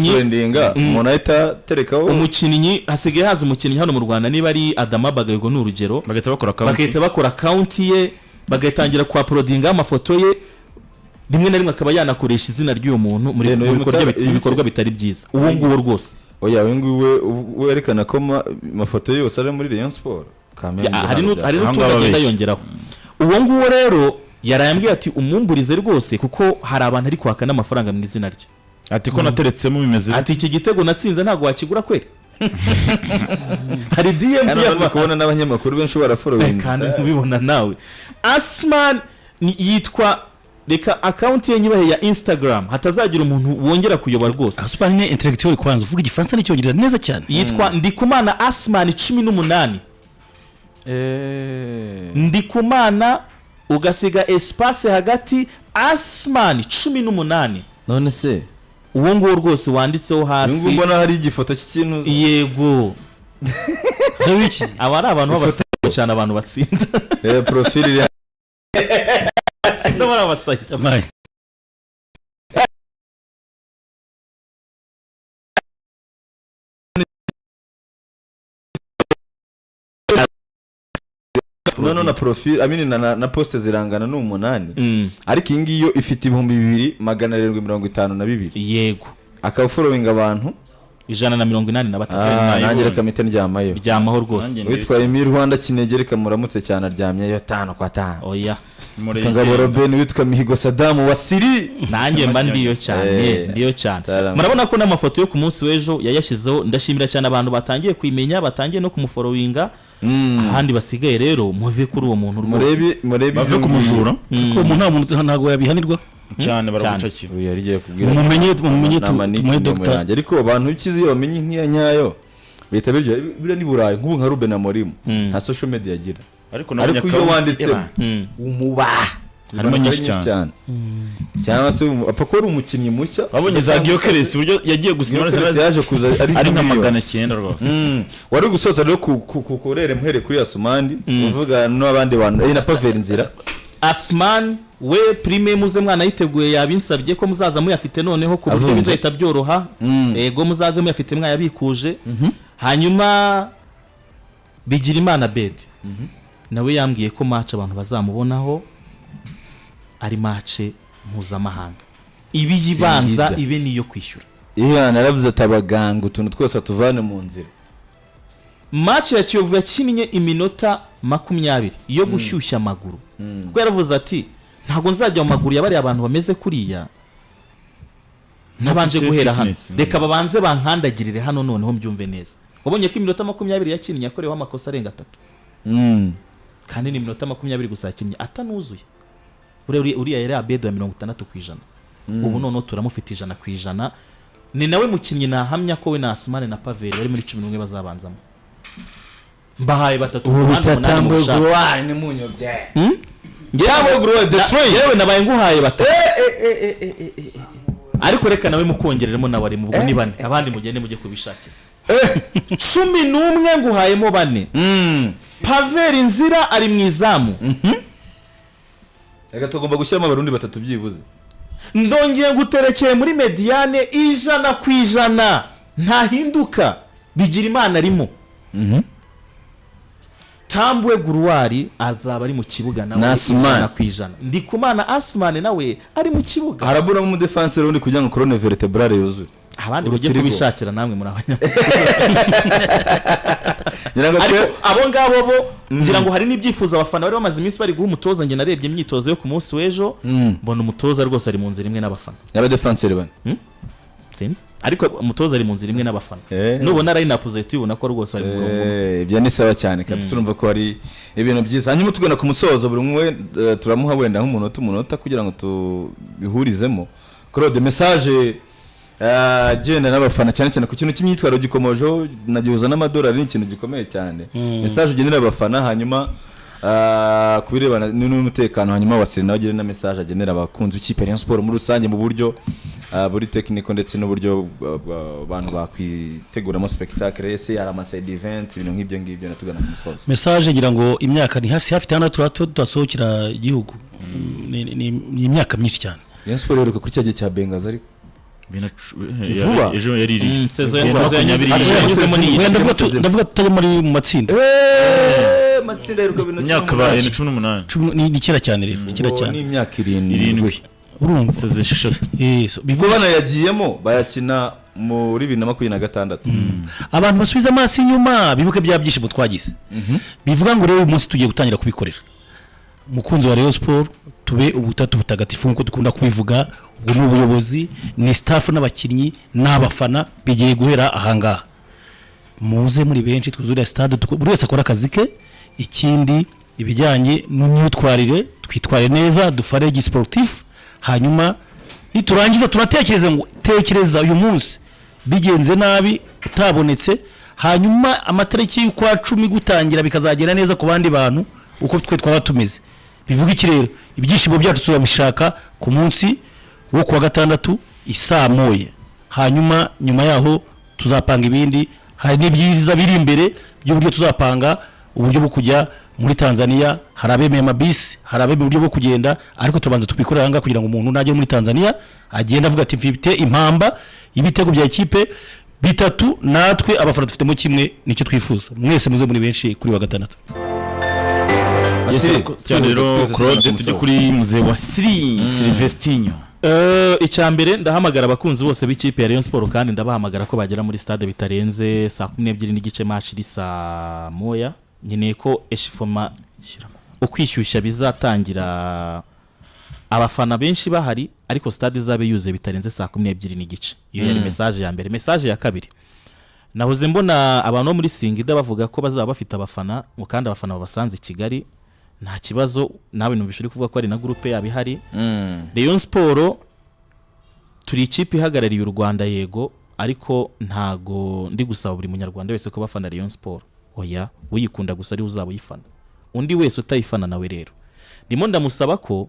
trendinga umuntu ahita terekaho umukinnyi hasigaye haza umukinnyi hano mu Rwanda niba ari Adama Bagayego n'urugero bagahita bakora account ye bagatangira kwa uploadinga amafoto ye rimwe na rimwe akaba yanakoresha izina ry'uyo muntu muri ibikorwa bitari byiza uwo nguwo rwose oya we werekana ko amafoto yose ari muri Rayon Sport hari n'utundi agenda yongeraho uwo nguwo rero yarayambwiye ati umumburize rwose kuko hari abantu ari kwaka n'amafaranga mu izina rye ati ko nateretsemo bimeze ati iki gitego natsinze ntago wakigura kweli hari DM y'aba kubona n'abanyamakuru benshi barafollowing kandi ubibona nawe Asman yitwa reka account ye nyibahe ya Instagram hatazagira umuntu wongera kuyoba rwose Asman ni intellectual kwanza uvuga igifaransa n'icyongereza neza cyane yitwa Ndikumana Asman 18 Ndikumana ugasiga espace hagati Asman 18 none se uwo nguwo rwose wanditseho hasi ngo mbona hari igifoto cy'ikintu yego iki aba ari abantu b'abasayiko cyane abantu batsinda profile iri sinda barabasayika amaye na profile amini na poste zirangana n'8 ariko iyi ngiyo ifite 2752 yego akaba following abantu 183 nanjye reka mite ndyamayo ryamaho rwose witwaye mi Rwanda kinegereka muramutse cyane aryamye yo 5 kwa 5 oya Ngabo Robin witwa Mihigo Saddam Wasiri nanjye mba ndiyo cyane murabona ko n'amafoto yo ku munsi w'ejo yayashyizeho ndashimira cyane abantu batangiye kwimenya batangiye no kumufollowinga ahandi basigaye rero muve kuri uwo muntu rwose bave kumujura ko umuntu ntago yabihanirwa cyane baramucakiye uyu yarigiye kubwira mumenye tumuhe doctor ariko abantu ukizi bamenye nk'iya nyayo bita bira ni Burayi nk'ubu nka Ruben Amorim nta social media agira ariko iyo wanditse umubaha harimo nyinshi cyane cyangwa se apfa ko ari umukinnyi mushya wabonye za Gyökeres buryo yagiye gusinyana yaje kuza ari nka 900 rwose wari gusoza rero kukorere muhere kuri Asumandi uvuga n'abandi bantu na Pavel Nzira Asman we prime muze mwana yiteguye yabinsabye ko muzaza muyafite noneho ku buryo bizahita byoroha ego muzaze muyafite mwayabikuje hanyuma bigira Imana bed nawe yambwiye ko match abantu bazamubonaho ari match mpuzamahanga ibi yibanza ibe niyo kwishyura naravuze atabaganga utuntu twose tuvane mu nzira match ya Kiyovu yakinnye iminota 20 iyo gushyushya amaguru kuko yaravuze ati ntago nzajya mu maguru yabari abantu bameze kuriya nabanje guhera hano reka babanze bankandagirire hano noneho mbyumve neza wabonye ko iminota 20 yakinnye yakorewe amakosa arenga 3 kandi ni iminota 20 gusa yakinnye atanuzuye uriya yari abedo ya 60%. Ubu none turamufite 100%. Ni nawe mukinnyi nahamya ko we na Asmane na Pavel bari muri 11 bazabanzamo. Mbahaye batatu ubutatambwe Gruwari ni munyobye. Ngewe Gruwari the train. Yewe nabaye nguhaye batatu. Ariko reka nawe mukongereremo nabari mu bwo ni bane abandi mugende mujye kubishakira. 11 nguhayemo 4. Pavel Nzira ari mu izamu. Reka tugomba gushyiramo abarundi batatu byibuze. Ndongeye guterekeye muri mediane 100% ntahinduka bigira Imana arimo. Tambwe Gruwari azaba ari mu kibuga nawe 100%. Ndikumana Asmane nawe ari mu kibuga. Harabura mu defenseur undi kugira ngo colonne vertebrale yuzuye. Abandi bujye kubishakira namwe muri abanya. Abo ngabo bo ngira ngo hari n'ibyifuza abafana bari bamaze iminsi bari guha umutoza nge narebye imyitozo yo ku munsi w'ejo mbona umutoza rwose ari mu nzira imwe n'abafana. Yaba defenseur bane. Sinzi ariko umutoza ari mu nzira imwe n'abafana. Nubona line up zeti ubona ko rwose ari mu murongo. Ibyo ni sawa cyane kabisa urumva ko ari ibintu byiza. Hanyuma tugana ku musozo buri umwe turamuha wenda nk'umunota kugira ngo tubihurizemo. Claude message agenda n'abafana cyane cyane ku kintu cy'imyitwaro gikomojo nagihuza n'amadolari ni ikintu gikomeye cyane. Message ugenera abafana hanyuma kubirebana n'umutekano hanyuma wasire nawe agire na message agenera abakunzi b'ikipe Rayon Sport muri rusange mu buryo buri technical ndetse n'uburyo abantu bakwiteguramo spectacle ese ari ama side event ibintu nk'ibyo ngibyo natugana ku musozo. Message ngira ngo imyaka ni hafi 6 turasohokera igihugu ni imyaka myinshi cyane. Rayon Sport rero kuri cyagiye cya Bengazi ariko Vuba. ejo yaririye sezo Bibiri na makumyabiri yanyuzemo Oya, n'iyi ndavuga tutari muri mu matsinda matsinda y'uruko bino imyaka baye ni 18 ni kera cyane rero ni kera cyane n'imyaka 7 irindwi urumva sezo esheshatu bivuga banayagiyemo bayakina muri 2026 abantu basubiza amaso inyuma bibuke bya byishimo twagize bivuga ngo rero uyu munsi tugiye gutangira kubikorera mukunzi wa Rayon Sport tube ubutatu butagatifu nkuko dukunda kubivuga ubwo ni ubuyobozi ni staff n'abakinnyi n'abafana bigiye guhera ahangaha muze muri benshi twuzurira stade buri wese akora akazi ke ikindi ibijyanye n'imyitwarire twitware neza dufare gisportif hanyuma niturangiza tunatekereza ngo tekereza uyu munsi bigenze nabi utabonetse hanyuma amatariki y'ukwa 10 gutangira bikazagenda neza ku bandi bantu uko twe twaba tumeze bivuga iki rero ibyishimo byacu tuzabishaka ku munsi wo kuwa gatandatu isaa moya hanyuma nyuma yaho tuzapanga ibindi hari n'ibyiza biri imbere by'uburyo tuzapanga uburyo bwo kujya muri Tanzania hari abemeye amabisi hari abemeye uburyo bwo kugenda ariko tubanza tubikorera hanga kugira ngo umuntu najye muri Tanzania agenda avuga ati mfite impamba ibitego bya ekipe bitatu natwe abafana dufitemo kimwe nicyo twifuza mwese muze muri benshi kuri wa gatandatu cyane rero Claude tujye kuri muze wa Silvestinho icyambere ndahamagara abakunzi bose b'ikipe ya Rayon Sport kandi ndabahamagara ko bagera muri stade bitarenze saa 12 n'igice match iri saa moya nkeneye ko eshifoma ukwishyushya bizatangira abafana benshi bahari ariko stade zabe yuze bitarenze saa 12 n'igice iyo yari message ya mbere. Message ya kabiri nahoze mbona abantu muri Singida bavuga ko bazaba bafite abafana ngo kandi abafana babasanze i Kigali nta kibazo nawe numvishe uri kuvuga ko ari na groupe yabihari. Rayon Sport turi ikipe ihagarariye u Rwanda yego ariko ntago ndi gusaba buri munyarwanda wese ko bafana Rayon Sport oya uyikunda gusa ari uzaba uyifana undi wese utayifana nawe rero ndimo ndamusaba ko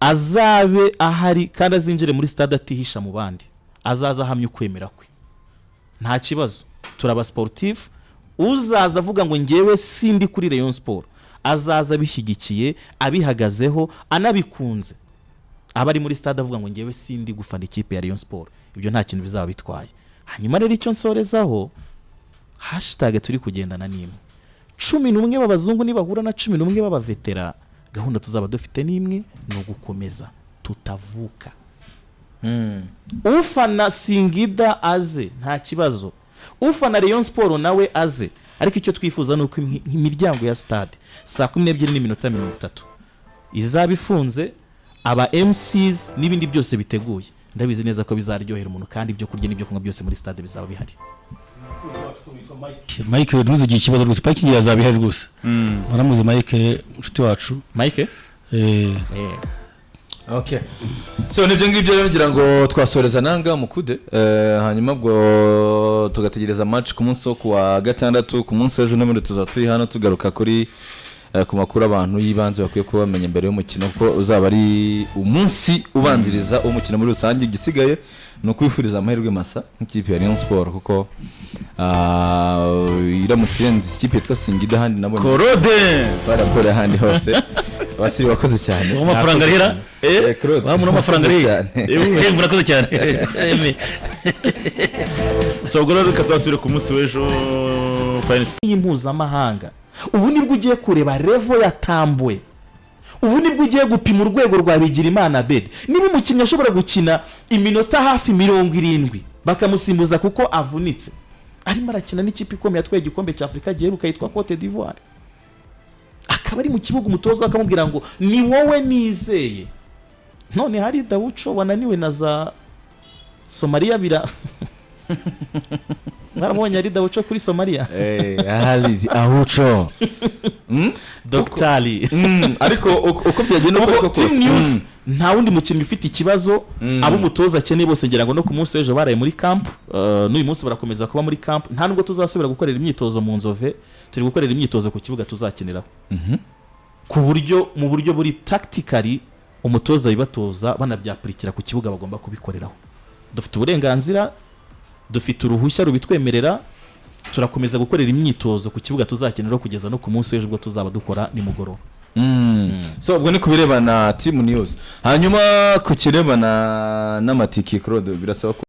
azabe ahari kandi azinjire muri stade atihisha mu bandi azaza hamye ukwemera kwe nta kibazo turaba sportif uzaza avuga ngo ngewe sindi kuri Rayon Sport azaza bishyigikiye abihagazeho anabikunze abari muri stade avuga ngo ngewe sindi gufana ikipe ya Rayon Sport ibyo nta kintu bizaba bitwaye. Hanyuma rero icyo nsorezaho hashtag turi kugendana n'imwe 11 b'abazungu nibahura na 11 b'abavetera gahunda tuzaba dufite n'imwe no gukomeza tutavuka. Ufana Singida aze nta kibazo ufana Rayon Sport nawe aze ariko icyo twifuza nuko imiryango ya stade saa 12:30 izaba ifunze aba MCs n'ibindi byose biteguye ndabizi neza ko bizaryohera umuntu kandi ibyo kurya n'ibyo kunywa byose muri stade bizaba bihari. Mike ntuzigiye ikibazo rwose parking yazabihari rwose muramuze Mike inshuti wacu Mike Okay. So nibyo ngibyo rero ngira ngo twasoreza nanga mukude hanyuma ubwo tugategereza match ku munsi wo kuwa gatandatu ku munsi w'ejo n'ubundi tuzaturi hano tugaruka kuri ku makuru abantu yibanze bakwiye kuba bamenye mbere y'umukino ko uzaba ari umunsi ubanziriza umukino muri rusange gisigaye no kwifuriza amahirwe masa nk'ikipe ya Rayon Sport kuko iramutse yenze ikipe yitwa Singida handi nabonye Claude barakora handi hose basiri bakoze cyane amafaranga rira bamura amafaranga rira murakoze cyane so gora rukazasubira ku munsi w'ejo finance mpuzamahanga ubu nibwo ugiye kureba level yatambwe ubu nibwo ugiye gupima urwego rwa Bigirimana Bed niba umukinnyi ashobora gukina iminota hafi 70 bakamusimbuza kuko avunitse arimo arakina n'ikipe ikomeye yatwaye igikombe cya Afrika giheruka yitwa Cote d'Ivoire akaba ari mu kibuga umutoza akamubwira ngo ni wowe nizeye none hari Dawucho wananiwe na za Somalia bira mwaramubonye ari Dawucho kuri Somalia ahali ahucho Doktali ariko uko byagenda uko Team News nta wundi mukinnyi ufite ikibazo abo umutoza akeneye bose ngira ngo no ku munsi w'ejo baraye muri camp n'uyu munsi barakomeza kuba muri camp nta nubwo tuzasubira gukorera imyitozo mu Nzove turi gukorera imyitozo ku kibuga tuzakiniraho ku buryo mu buryo buri tactically umutoza yibatoza banabyaprikira ku kibuga bagomba kubikoreraho dufite uburenganzira dufite uruhushya rubitwemerera turakomeza gukorera imyitozo ku kibuga tuzakiniraho kugeza no ku munsi w'ejo ubwo tuzaba dukora nimugoroba. So ubwo ni kubirebana Team News hanyuma ku kirebana n'amatiki Claude birasaba ko